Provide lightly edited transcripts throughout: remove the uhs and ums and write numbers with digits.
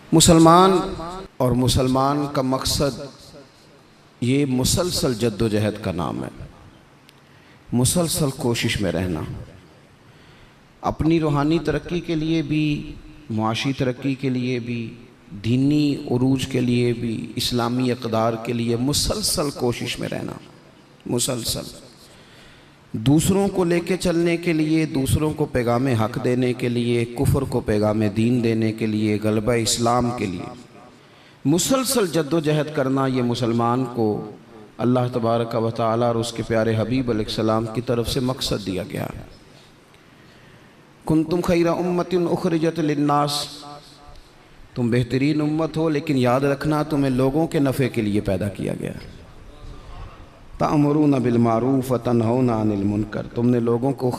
मुसलमान और मुसलमान का मकसद ये मुसलसल जद्दोजहद का नाम है। मुसलसल कोशिश में रहना, अपनी रूहानी तरक्की के लिए भी, मुआशी तरक्की के लिए भी, दीनी उरूज के लिए भी, इस्लामी इक़दार के लिए मुसलसल कोशिश में रहना। मुसलसल दूसरों को लेके चलने के लिए, दूसरों को पैगाम हक़ देने के लिए, कुफ्र को पैगाम दीन देने के लिए, गलबा इस्लाम के लिए मुसलसल जद्दोजहद करना, ये मुसलमान को अल्लाह तबारक व तआला और उसके प्यारे हबीब अलैहिस्सलाम की तरफ से मकसद दिया गया है। कुंतुम खैरा उम्मतिन उखरिजत लिन्नास, तुम बेहतरीन उम्मत हो, लेकिन याद रखना तुम्हें लोगों के नफ़े के लिए पैदा किया गया है। तअमुरूना बिल मारूफ व तनहौना अनिल मुनकर, तुमने लोगों को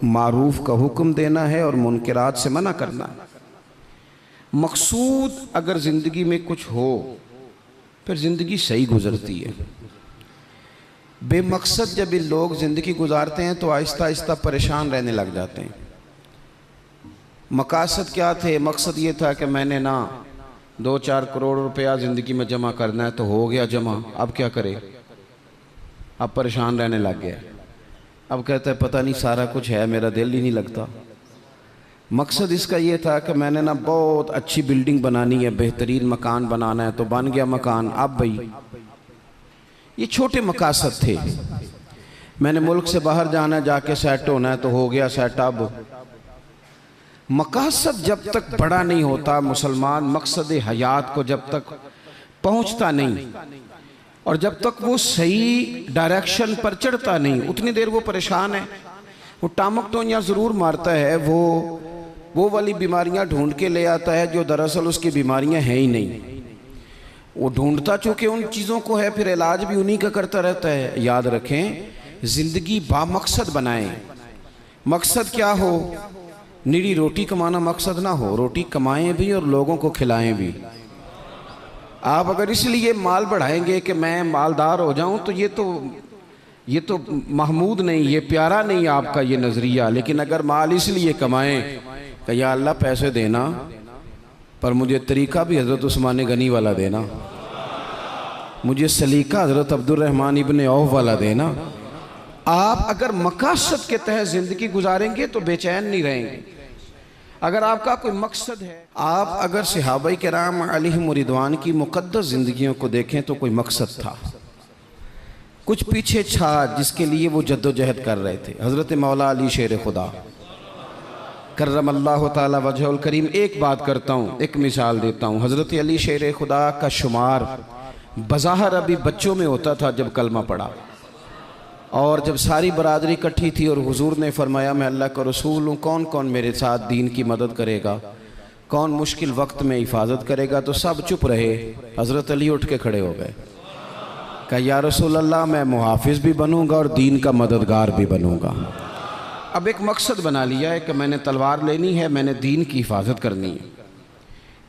मारूफ का हुक्म देना है और मुनकरात से मना करना है। मकसूद अगर ज़िंदगी में कुछ हो फिर ज़िंदगी सही गुज़रती है। बेमकसद जब ये लोग ज़िंदगी गुजारते हैं तो आहिस्ता आहिस्ता परेशान रहने लग जाते हैं। मकासद क्या थे? मकसद ये था कि मैंने ना 2-4 करोड़ रुपया ज़िंदगी में जमा करना है, तो हो गया जमा, अब क्या करे? अब परेशान रहने लग गया। अब कहता है पता नहीं सारा कुछ है, मेरा दिल ही नहीं लगता। मकसद इसका ये था कि मैंने ना बहुत अच्छी बिल्डिंग बनानी है, बेहतरीन मकान बनाना है, तो बन गया मकान। अब भाई ये छोटे मकासद थे। मैंने मुल्क से बाहर जाना है, जाके सेट होना है, तो हो गया सेट। अब मकासद जब तक बड़ा नहीं होता, मुसलमान मकसद हयात को जब तक पहुंचता नहीं और जब तक वो सही डायरेक्शन पर चढ़ता नहीं, उतनी देर वो परेशान है। वो टामक टोनियाँ ज़रूर मारता है, वो वाली बीमारियां ढूंढ के ले आता है जो दरअसल उसकी बीमारियां हैं ही नहीं। वो ढूंढता चूँकि उन चीज़ों को है, फिर इलाज भी उन्हीं का करता रहता है। याद रखें, ज़िंदगी बामकसद बनाएं। मकसद क्या हो? निरी रोटी कमाना मकसद ना हो, रोटी कमाएं भी और लोगों को खिलाएं भी। आप अगर इसलिए माल बढ़ाएंगे कि मैं मालदार हो जाऊं, तो ये तो महमूद नहीं, ये प्यारा नहीं आपका ये नज़रिया। लेकिन अगर माल इसलिए कमाएं कि या अल्लाह पैसे देना, पर मुझे तरीक़ा भी हज़रत उस्मान गनी वाला देना, मुझे सलीका हज़रत अब्दुर्रहमान इब्न औफ वाला देना। आप अगर मकासद के तहत ज़िंदगी गुजारेंगे तो बेचैन नहीं रहेंगे। अगर आपका कोई मकसद है, आप अगर सहाबाए किराम अलैहिम रिदवान की मुक़द्दस ज़िंदगियों को देखें तो कोई मकसद था, कुछ पीछे था जिसके लिए वो जद्दोजहद कर रहे थे। हज़रत मौला अली शेर खुदा करमल्लाहु ताला वजहुल करीम, एक बात करता हूँ, एक मिसाल देता हूँ। हज़रत अली शेर खुदा का शुमार बज़ाहिर अभी बच्चों में होता था जब कलमा पड़ा, और जब सारी बरादरी इकट्ठी थी और हुजूर ने फरमाया मैं अल्लाह का रसूल हूँ, कौन कौन मेरे साथ दीन की मदद करेगा, कौन मुश्किल वक्त में हिफाजत करेगा, तो सब चुप रहे। हज़रत अली उठ के खड़े हो गए, कहा या रसूल अल्लाह, मैं मुहाफिज भी बनूंगा और दीन का मददगार भी बनूंगा। अब एक मकसद बना लिया है कि मैंने तलवार लेनी है, मैंने दीन की हिफाजत करनी है,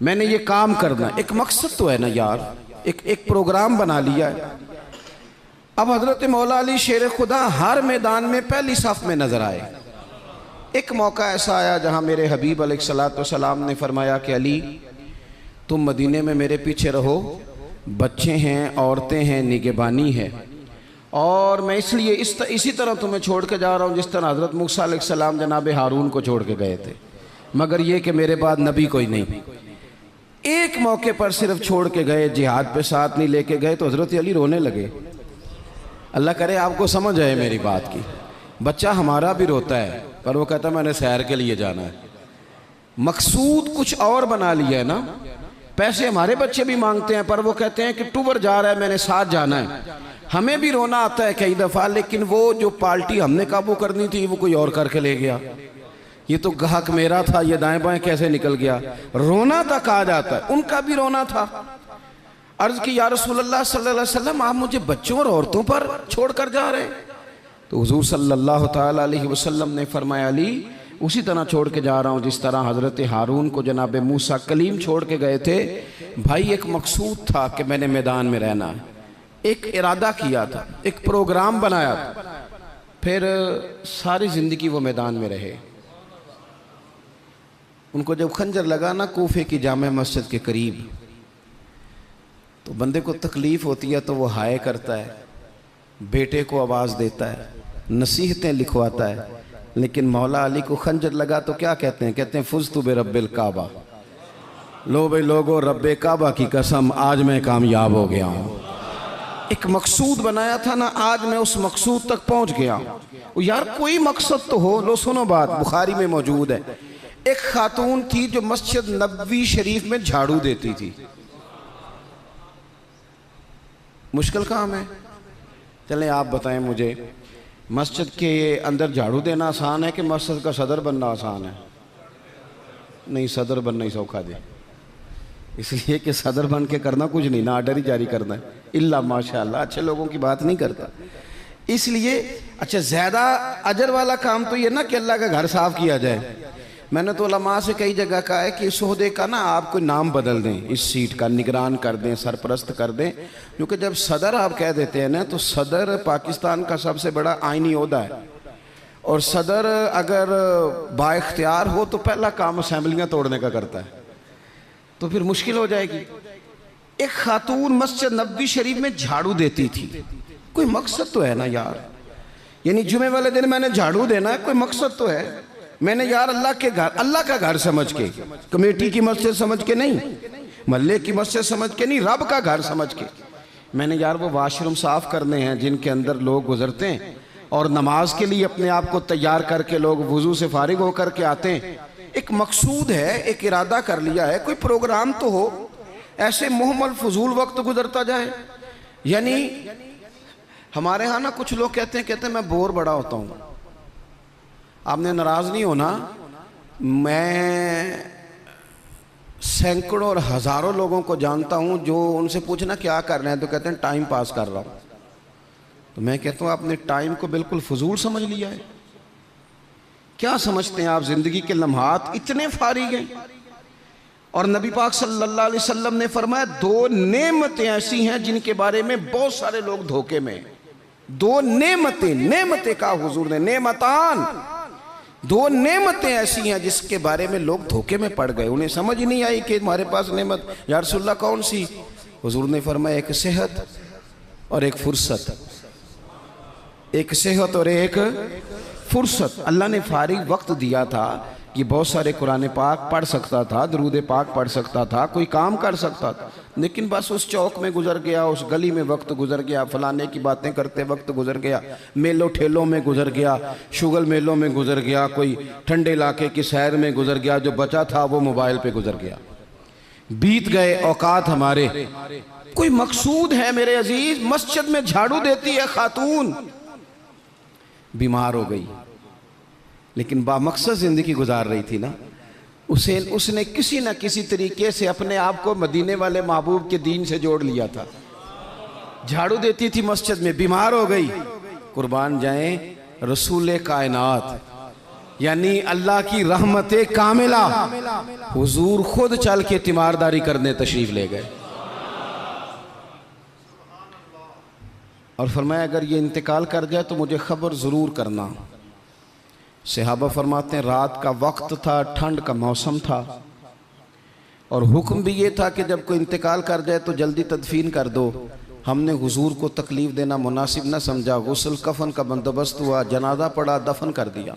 मैंने ये काम करना। एक मकसद तो है ना यार, एक प्रोग्राम बना लिया है। अब हज़रत मौला अली शेर खुदा हर मैदान में पहली सफ़ में नज़र आए। एक मौका ऐसा आया जहाँ मेरे हबीब अलैहिस्सलाम ने फरमाया कि अली, तुम मदीने में मेरे पीछे रहो, बच्चे हैं, औरतें हैं, निगहबानी है, और मैं इसलिए इसी तरह तुम्हें छोड़ के जा रहा हूँ जिस तरह हज़रत मूसा अलैहिस्सलाम जनाब हारून को छोड़ के गए थे, मगर ये कि मेरे बाद नबी कोई नहीं। एक मौके पर सिर्फ छोड़ के गए, जिहाद पे साथ नहीं लेके गए, तो हज़रत अली रोने लगे। अल्लाह करे आपको समझ आए मेरी बात की। बच्चा हमारा भी रोता है, पर वो कहता है मैंने सैर के लिए जाना है। मकसूद कुछ और बना लिया है ना। पैसे हमारे बच्चे भी मांगते हैं, पर वो कहते हैं कि टूर जा रहा है, मैंने साथ जाना है। हमें भी रोना आता है कई दफ़ा, लेकिन वो जो पार्टी हमने काबू करनी थी वो कोई और करके ले गया। ये तो ग्राहक मेरा था, ये दाएं बाएं कैसे निकल गया। रोना तक आ जाता है, उनका भी रोना था। अर्ज़ की या रसूलल्लाह सल्लल्लाहु अलैहि वसल्लम, आप मुझे बच्चों और औरतों पर छोड़ कर जा रहे हैं? तो हुज़ूर सल्लल्लाहु ताला अलैहि वसल्लम ने फरमाया, अली उसी तरह छोड़ के जा रहा हूँ जिस तरह हज़रत हारून को जनाब मूसा कलीम छोड़ के गए थे। भाई एक मकसूद था कि मैंने मैदान में रहना है, एक इरादा किया था, एक प्रोग्राम बनाया था, फिर सारी ज़िंदगी वो मैदान में रहे। उनको जब खंजर लगा ना कूफे की जामे मस्जिद के करीब, तो बंदे को तकलीफ़ होती है तो वो हाय करता है, बेटे को आवाज़ देता है, नसीहतें लिखवाता है। लेकिन मौला अली को खंजर लगा तो क्या कहते हैं? कहते हैं फुज़्तु बिरब्बिल काबा, लो भाई लोगो रब्बे काबा की कसम आज मैं कामयाब हो गया हूँ। एक मकसूद बनाया था ना, आज मैं उस मकसूद तक पहुँच गया हूँ। यार कोई मकसद तो हो। लो सुनो बात, बुखारी में मौजूद है। एक खातून थी जो मस्जिद नबवी शरीफ में झाड़ू देती थी। मुश्किल काम है? चलें आप बताएं मुझे, मस्जिद के अंदर झाड़ू देना आसान है कि मस्जिद का सदर बनना आसान है? नहीं, सदर बनना ही सौखा दे, इसलिए कि सदर बन के करना कुछ नहीं ना, आर्डर ही जारी करना है। इल्ला माशाअल्लाह अच्छे लोगों की बात नहीं करता, इसलिए अच्छा ज़्यादा अजर वाला काम तो ये ना कि अल्लाह का घर साफ किया जाए। मैंने तो उलमा से कई जगह कहा है कि इस ओहदे का ना आप कोई नाम बदल दें, इस सीट का निगरान कर दें, सरपरस्त कर दें, क्योंकि जब सदर आप कह देते हैं ना तो सदर पाकिस्तान का सबसे बड़ा आइनी ओहदा है, और सदर अगर बाइख्तियार हो तो पहला काम असेंबलियाँ तोड़ने का करता है, तो फिर मुश्किल हो जाएगी। एक खातून मस्जिद नबवी शरीफ में झाड़ू देती थी, कोई मकसद तो है ना यार, यानी जुमे वाले दिन मैंने झाड़ू देना है, कोई मकसद तो है। मैंने यार अल्लाह के घर, अल्लाह का घर समझ के, कमेटी की मस्जिद समझ के नहीं, महल्ले की मस्जिद समझ के नहीं, रब का घर समझ के मैंने यार वो वाशरूम साफ करने हैं जिनके अंदर लोग गुजरते हैं और नमाज के लिए अपने आप को तैयार करके लोग वुजू से फारिग होकर के आते हैं। एक मकसूद है, एक इरादा कर लिया है, कोई प्रोग्राम तो हो, ऐसे मुहम्मल फजूल वक्त गुजरता जाए। यानी हमारे यहाँ ना कुछ लोग कहते हैं मैं बोर बड़ा होता हूँ। आपने नाराज़ नहीं होना, मैं सैकड़ों और हज़ारों लोगों को जानता हूँ जो उनसे पूछना क्या कर रहे हैं तो कहते हैं टाइम पास कर रहा हूँ। तो मैं कहता हूँ आपने टाइम को बिल्कुल फजूल समझ लिया है। क्या समझते हैं आप? ज़िंदगी के लम्हात इतने फारिग हैं, और नबी पाक सल्लल्लाहु अलैहि वसल्लम ने फरमाया दो नेमतें ऐसी हैं जिनके बारे में बहुत सारे लोग धोखे में। दो नेमतें, नेमतें का हुजूर ने नेमतान, दो नेमतें ऐसी हैं जिसके बारे में लोग धोखे में पड़ गए, उन्हें समझ ही नहीं आई कि हमारे पास नेमत या रसूलल्लाह कौन सी? हुजूर ने फरमाया एक सेहत और एक फुर्सत, एक सेहत और एक फुर्सत। अल्लाह ने फारिग वक्त दिया था कि बहुत सारे कुरान पाक पढ़ सकता था, दरूद पाक पढ़ सकता था, कोई काम कर सकता था, लेकिन बस उस चौक में गुजर गया, उस गली में वक्त गुजर गया, फलाने की बातें करते वक्त गुजर गया, मेलों ठेलों में गुजर गया, शुगल मेलों में गुजर गया, कोई ठंडे इलाके की सैर में गुजर गया, जो बचा था वो मोबाइल पे गुजर गया। बीत गए औकात हमारे। कोई मकसूद है मेरे अजीज? मस्जिद में झाड़ू देती है खातून, बीमार हो गई लेकिन बामकसद जिंदगी गुजार रही थी ना, उसने किसी न किसी तरीके से अपने आप को मदीने वाले महबूब के दीन से जोड़ लिया था। झाड़ू देती थी मस्जिद में, बीमार हो गई। कुर्बान जाएं रसूल कायनात यानी अल्लाह की रहमत कामिला, हुजूर खुद चल के तीमारदारी करने तशरीफ ले गए और फरमाया अगर ये इंतकाल कर जाए तो मुझे खबर ज़रूर करना। सहाबा फरमाते हैं रात का वक्त था, ठंड का मौसम था, और हुक्म भी ये था कि जब कोई इंतकाल कर जाए तो जल्दी तदफीन कर दो। हमने हुजूर को तकलीफ़ देना मुनासिब न समझा, गुस्ल कफन का बंदोबस्त हुआ, जनाजा पड़ा, दफन कर दिया।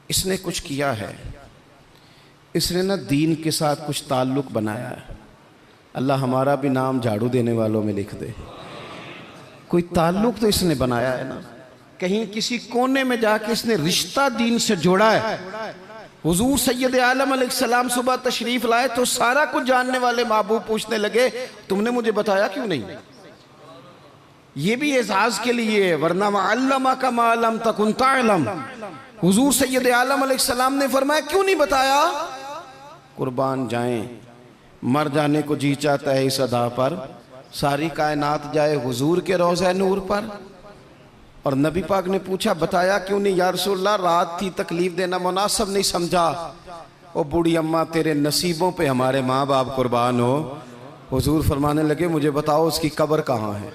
इसने कुछ किया है, इसने ना दीन के साथ कुछ ताल्लुक़ बनाया है। अल्लाह हमारा भी नाम झाड़ू देने वालों में लिख दे। कोई ताल्लुक़ तो इसने बनाया है ना, कहीं किसी कोने में जाके इसने रिश्ता दीन से जोड़ा है। हुजूर सैयद आलम अलैहिस्सलाम सुबह तशरीफ लाए तो सारा कुछ जानने वाले महबूब पूछने लगे तुमने मुझे बताया क्यों नहीं? ये भी एजाज के लिए, वरना अल्लमा का मालम तकुन तालम। हुजूर सैयद आलम अलैहिस्सलाम ने फरमाया क्यों नहीं बताया? कुर्बान जाएं, मर जाने को जी चाहता है इस अदा पर, सारी कायनात जाए हुजूर के रोज़े नूर पर। और नबी पाक ने पूछा बताया क्यों नहीं? या रसूलल्लाह रात थी, तकलीफ देना मुनासिब नहीं समझा। ओ बूढ़ी अम्मा तेरे नसीबों पे हमारे माँ बाप कुर्बान हो। हुजूर फरमाने लगे मुझे बताओ उसकी कब्र कहाँ है?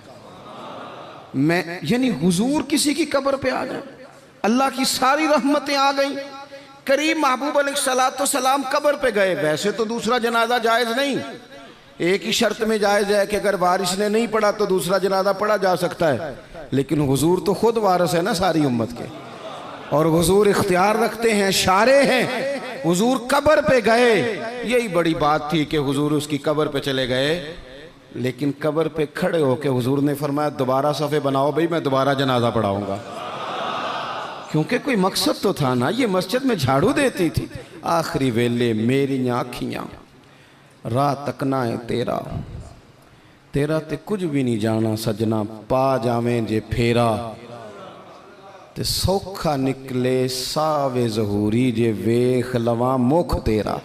मैं यानी हुजूर किसी की कब्र पे आ जाए, अल्लाह की सारी रहमतें आ गई, करीम महबूब अलैहिस्सलाम कब्र पे गए। वैसे तो दूसरा जनाजा जायज़ नहीं, एक ही शर्त में जायज़ है कि अगर वारिस ने नहीं पढ़ा तो दूसरा जनाजा पढ़ा जा सकता है, लेकिन हुजूर तो खुद वारिस है ना सारी उम्मत के, और हुजूर इख्तियार रखते हैं, शारे हैं। हुजूर कब्र पे गए, यही बड़ी बात थी कि हुजूर उसकी कब्र पे चले गए, लेकिन कब्र पे खड़े होके हुजूर ने फरमाया दोबारा सफ़े बनाओ भाई, मैं दोबारा जनाजा पढ़ाऊंगा। क्योंकि कोई मकसद तो था ना, ये मस्जिद में झाड़ू देती थी। आखिरी वेले मेरी आँखियाँ राह तकना है तेरा, तेरा ते कुछ भी नहीं जाना सजना, पा जावें जे फेरा ते सौखा निकले सावे जहूरी, जे वेख लवा मुख तेरा।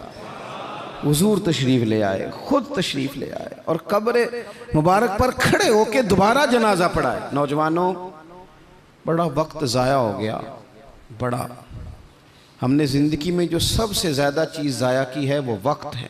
हुजूर तशरीफ ले आए, खुद तशरीफ ले आए और कब्र मुबारक पर खड़े होके दोबारा जनाजा पढ़ाए। नौजवानों, बड़ा वक्त ज़ाया हो गया, बड़ा। हमने ज़िंदगी में जो सबसे ज़्यादा चीज़ ज़ाया की है वो वक्त है।